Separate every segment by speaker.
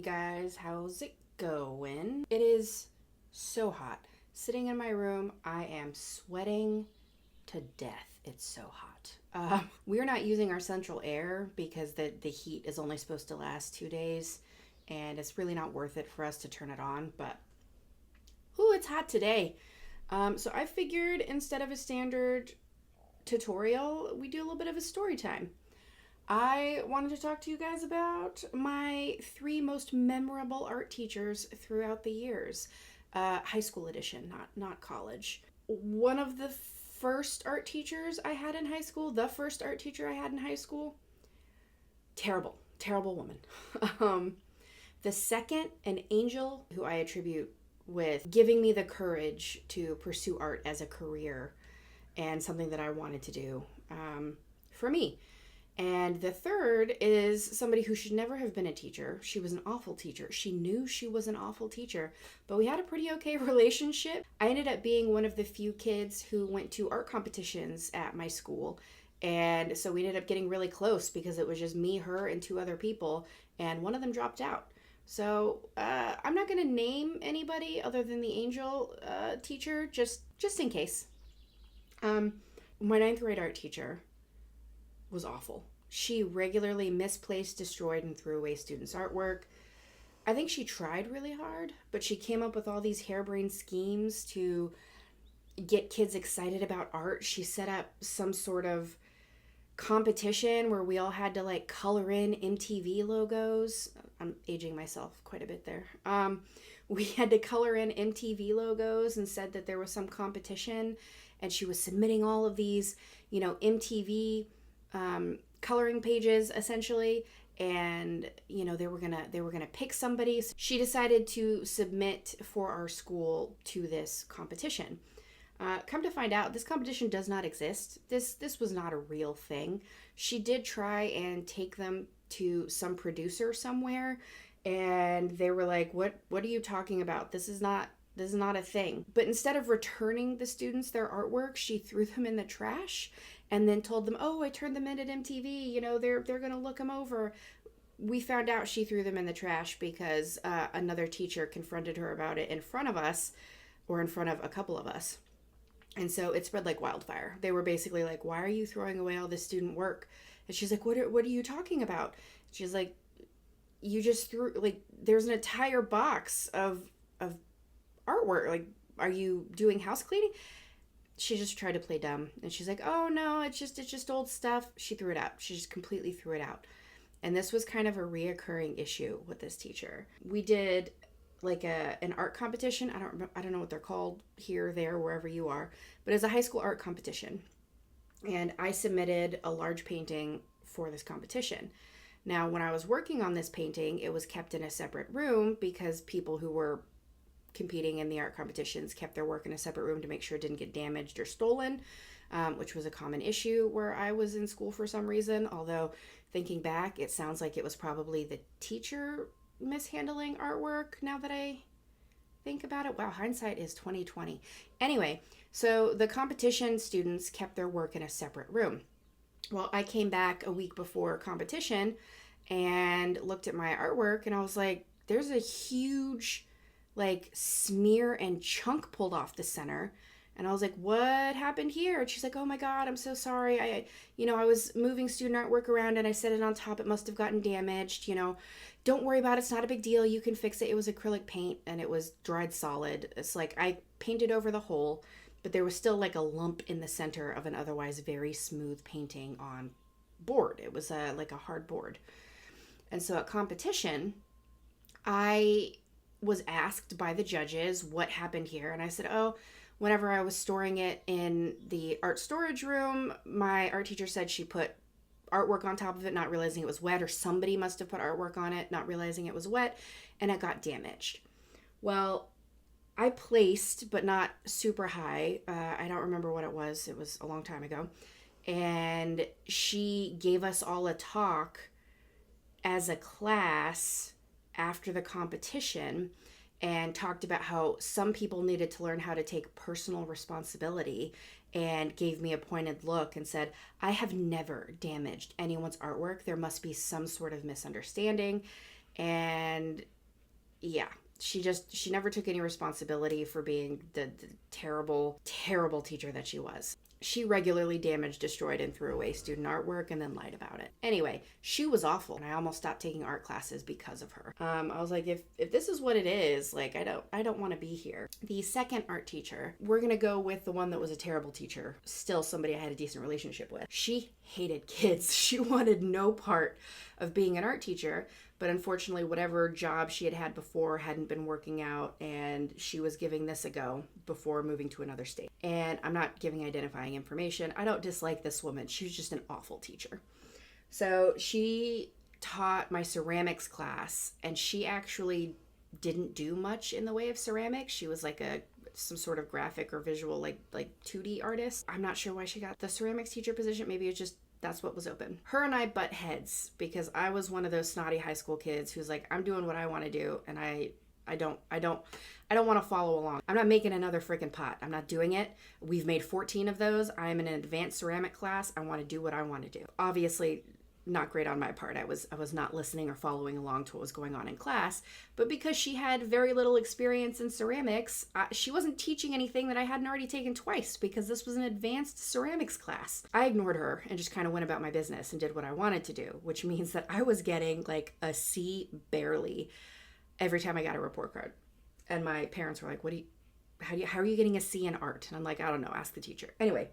Speaker 1: guys, how's it going? It is so hot. Sitting in my room, I am sweating to death. It's so hot. We're not using our central air because the heat is only supposed to last 2 days, and it's really not worth it for us to turn it on. But, ooh, it's hot today. So I figured instead of a standard tutorial, we do a little bit of a story time. I wanted to talk to you guys about my 3 most memorable art teachers throughout the years. High school edition, not college. One of the first art teachers I had in high school, the first art teacher I had in high school, terrible woman. The second, an angel who I attribute with giving me the courage to pursue art as a career and something that I wanted to do for me. And the third is somebody who should never have been a teacher. She was an awful teacher. She knew she was an awful teacher, but we had a pretty okay relationship. I ended up being one of the few kids who went to art competitions at my school. And so we ended up getting really close because it was just me, her, and 2 other people. And one of them dropped out. So I'm not going to name anybody other than the angel teacher, just in case. My 9th grade art teacher was awful. She regularly misplaced, destroyed, and threw away students' artwork. I think she tried really hard, but she came up with all these harebrained schemes to get kids excited about art. She set up some sort of competition where we all had to color in MTV logos. I'm aging myself quite a bit there. We had to color in MTV logos and said that there was some competition, and she was submitting all of these, MTV coloring pages essentially, and they were gonna pick somebody. So she decided to submit for our school to this competition. Come to find out, this competition does not exist. This was not a real thing. She did try and take them to some producer somewhere, and they were like, what are you talking about? This is not a thing. But instead of returning the students their artwork, she threw them in the trash and then told them, oh, I turned them in at MTV, they're going to look them over. We found out she threw them in the trash because another teacher confronted her about it in front of us, or in front of a couple of us. And so it spread like wildfire. They were basically like, why are you throwing away all this student work? And she's like, what are you talking about? She's like, you just threw, there's an entire box of artwork. Are you doing house cleaning? She just tried to play dumb, and she's like, oh no, it's just old stuff. She threw it out. She just completely threw it out. And this was kind of a reoccurring issue with this teacher. We did an art competition. I don't know what they're called here, there, wherever you are, but it's a high school art competition. And I submitted a large painting for this competition. Now, when I was working on this painting, it was kept in a separate room because people who were competing in the art competitions kept their work in a separate room to make sure it didn't get damaged or stolen, which was a common issue where I was in school for some reason. Although thinking back, it sounds like it was probably the teacher mishandling artwork now that I think about it. Wow, hindsight is 2020. Anyway, so the competition students kept their work in a separate room. Well, I came back a week before competition and looked at my artwork, and I was like, there's a huge smear and chunk pulled off the center. And I was like, what happened here? And she's like, oh my God, I'm so sorry. I was moving student artwork around and I set it on top. It must have gotten damaged. Don't worry about it. It's not a big deal. You can fix it. It was acrylic paint and it was dried solid. It's I painted over the hole, but there was still a lump in the center of an otherwise very smooth painting on board. It was a hard board. And so at competition, I was asked by the judges what happened here. And I said, oh, whenever I was storing it in the art storage room, my art teacher said she put artwork on top of it, not realizing it was wet, or somebody must have put artwork on it, not realizing it was wet, and it got damaged. Well, I placed, but not super high. I don't remember what it was. It was a long time ago. And she gave us all a talk as a class after the competition and talked about how some people needed to learn how to take personal responsibility, and gave me a pointed look and said, I have never damaged anyone's artwork. There must be some sort of misunderstanding. And yeah, she never took any responsibility for being the terrible, terrible teacher that she was. She regularly damaged, destroyed, and threw away student artwork and then lied about it. Anyway, she was awful, and I almost stopped taking art classes because of her. I was like, if this is what it is, like, I don't want to be here. The second art teacher, we're gonna go with the one that was a terrible teacher. Still somebody I had a decent relationship with. She hated kids. She wanted no part of being an art teacher. But unfortunately, whatever job she had had before hadn't been working out, and she was giving this a go before moving to another state. And I'm not giving identifying information. I don't dislike this woman. She was just an awful teacher. So she taught my ceramics class, and she actually didn't do much in the way of ceramics. She was like some sort of graphic or visual like 2D artist. I'm not sure why she got the ceramics teacher position. Maybe it's just that's what was open. Her and I butt heads because I was one of those snotty high school kids who's like, I'm doing what I want to do, and I don't want to follow along. I'm not making another freaking pot. I'm not doing it. We've made 14 of those. I'm in an advanced ceramic class. I want to do what I want to do. Obviously, not great on my part. I was not listening or following along to what was going on in class, but because she had very little experience in ceramics, she wasn't teaching anything that I hadn't already taken twice because this was an advanced ceramics class. I ignored her and just kind of went about my business and did what I wanted to do, which means that I was getting like a C barely every time I got a report card. And my parents were like, how are you getting a C in art? And I'm like, I don't know, ask the teacher. Anyway,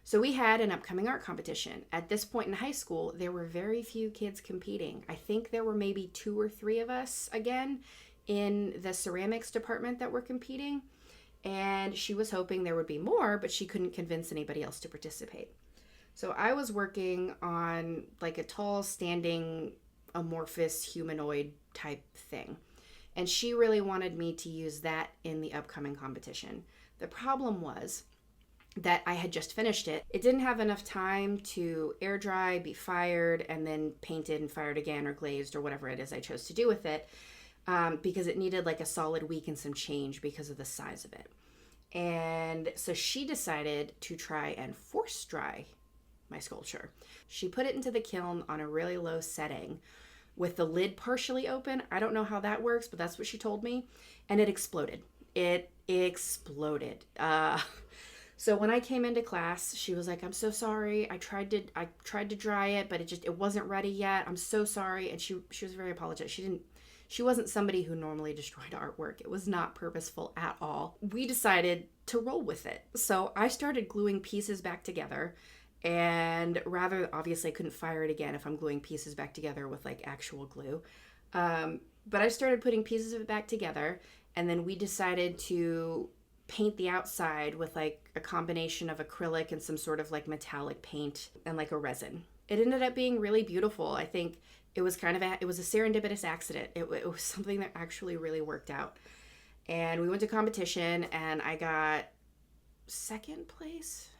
Speaker 1: so we had an upcoming art competition. At this point in high school, there were very few kids competing. I think there were maybe 2 or 3 of us again in the ceramics department that were competing. And she was hoping there would be more, but she couldn't convince anybody else to participate. So I was working on like a tall, standing, amorphous humanoid type thing. And she really wanted me to use that in the upcoming competition. The problem was that I had just finished it. It didn't have enough time to air dry, be fired, and then painted and fired again or glazed or whatever it is I chose to do with it, because it needed like a solid week and some change because of the size of it. And so she decided to try and force dry my sculpture. She put it into the kiln on a really low setting with the lid partially open. I don't know how that works, but that's what she told me. And it exploded. It exploded. So when I came into class, she was like, I'm so sorry. I tried to dry it, but it wasn't ready yet. I'm so sorry. And she was very apologetic. She wasn't somebody who normally destroyed artwork. It was not purposeful at all. We decided to roll with it. So I started gluing pieces back together, and rather, obviously I couldn't fire it again if I'm gluing pieces back together with like actual glue. But I started putting pieces of it back together, and then we decided to paint the outside with like a combination of acrylic and some sort of like metallic paint and like a resin. It ended up being really beautiful. I think it was it was a serendipitous accident. It was something that actually really worked out. And we went to competition, and I got second place,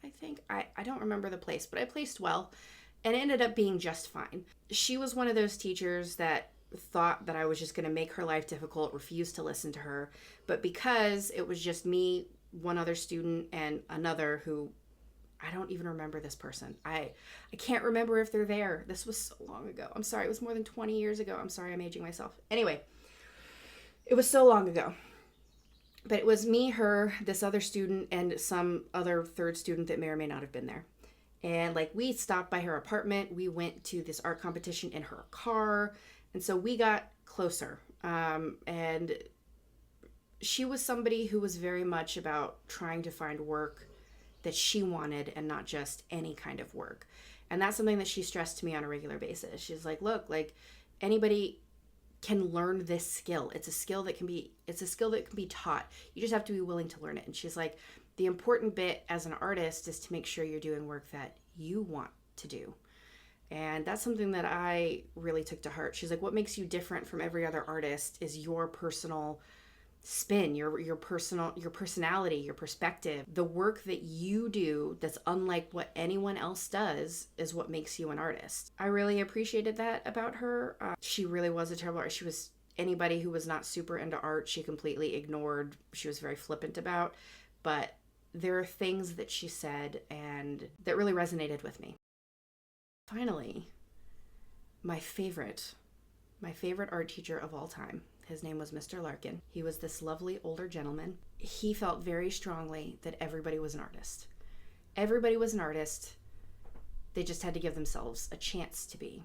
Speaker 1: I think. I don't remember the place, but I placed well, and it ended up being just fine. She was one of those teachers that thought that I was just going to make her life difficult, refused to listen to her. But because it was just me, one other student, and another who, I don't even remember this person. I can't remember if they're there. This was so long ago. I'm sorry. It was more than 20 years ago. I'm sorry, I'm aging myself. Anyway, it was so long ago. But it was me, her, this other student, and some other third student that may or may not have been there. And like we stopped by her apartment. We went to this art competition in her car. And so we got closer. And she was somebody who was very much about trying to find work that she wanted and not just any kind of work. And that's something that she stressed to me on a regular basis. She's like, look, like anybody can learn this skill. It's a skill that can be taught. You just have to be willing to learn it. And she's like, the important bit as an artist is to make sure you're doing work that you want to do. And that's something that I really took to heart. She's like, what makes you different from every other artist is your personal spin, your personality, your perspective. The work that you do that's unlike what anyone else does is what makes you an artist. I really appreciated that about her. She really was a terrible artist. She was anybody who was not super into art, she completely ignored. She was very flippant about. But there are things that she said and that really resonated with me. Finally, my favorite my favorite art teacher of all time. His name was Mr. Larkin. He was this lovely older gentleman. He felt very strongly that everybody was an artist. Everybody was an artist. They just had to give themselves a chance to be.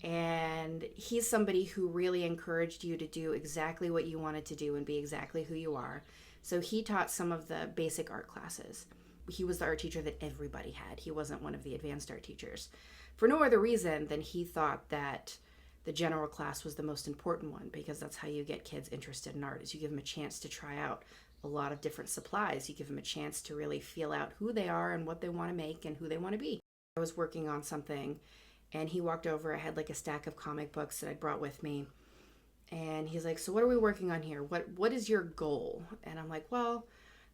Speaker 1: And he's somebody who really encouraged you to do exactly what you wanted to do and be exactly who you are. So he taught some of the basic art classes. He was the art teacher that everybody had. He wasn't one of the advanced art teachers. For no other reason than he thought that the general class was the most important one, because that's how you get kids interested in art, is you give them a chance to try out a lot of different supplies. You give them a chance to really feel out who they are and what they want to make and who they want to be. I was working on something and he walked over. I had like a stack of comic books that I brought with me. And he's like, so what are we working on here? What is your goal? And I'm like, well,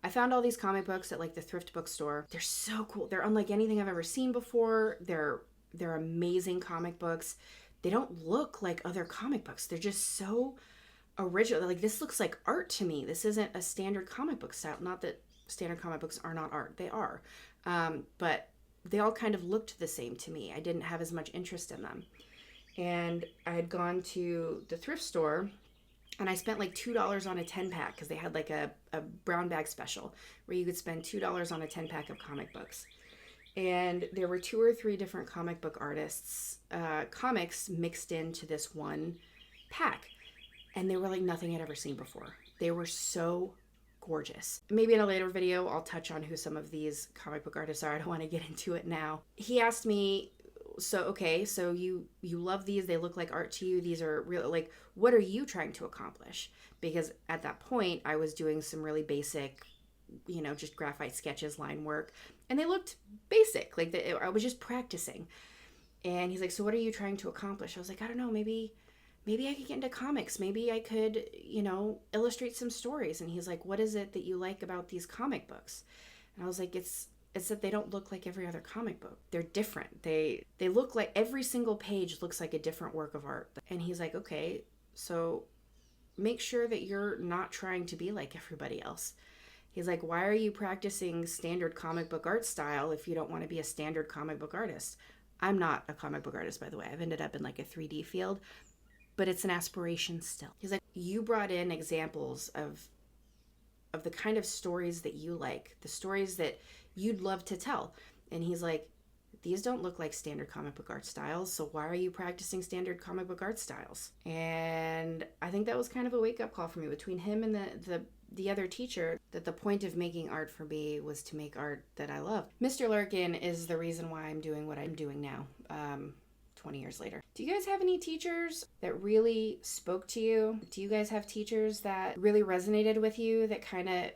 Speaker 1: I found all these comic books at like the thrift bookstore. They're so cool. They're unlike anything I've ever seen before. They're amazing comic books. They don't look like other comic books. They're just so original. Like, this looks like art to me. This isn't a standard comic book style. Not that standard comic books are not art. They are. But they all kind of looked the same to me. I didn't have as much interest in them. And I had gone to the thrift store and I spent like $2 on a 10-pack because they had like a brown bag special where you could spend $2 on a 10-pack of comic books. And there were 2 or 3 different comic book artists, comics mixed into this one pack. And they were like nothing I'd ever seen before. They were so gorgeous. Maybe in a later video, I'll touch on who some of these comic book artists are. I don't want to get into it now. He asked me, so you love these, they look like art to you, these are real, like, what are you trying to accomplish? Because at that point, I was doing some really basic, just graphite sketches, line work, and they looked basic, like I was just practicing. And he's like, so what are you trying to accomplish? I was like, I don't know, maybe I could get into comics. Maybe I could, illustrate some stories. And he's like, what is it that you like about these comic books? And I was like, it's that they don't look like every other comic book. They're different. They look like, every single page looks like a different work of art. And he's like, okay, so make sure that you're not trying to be like everybody else. He's like, why are you practicing standard comic book art style if you don't want to be a standard comic book artist? I'm not a comic book artist, by the way. I've ended up in like a 3D field, but it's an aspiration still. He's like, you brought in examples of the kind of stories that you like, the stories that you'd love to tell. And he's like, these don't look like standard comic book art styles, so why are you practicing standard comic book art styles? And I think that was kind of a wake-up call for me between him and the other teacher, that the point of making art for me was to make art that I love. Mr. Larkin is the reason why I'm doing what I'm doing now, 20 years later. Do you guys have any teachers that really spoke to you? Do you guys have teachers that really resonated with you, that kind of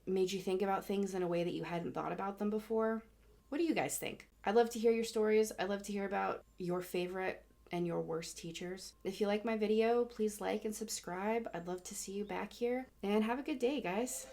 Speaker 1: made you think about things in a way that you hadn't thought about them before? What do you guys think? I'd love to hear your stories. I'd love to hear about your favorite and your worst teachers. If you like my video, please like and subscribe. I'd love to see you back here. And have a good day, guys.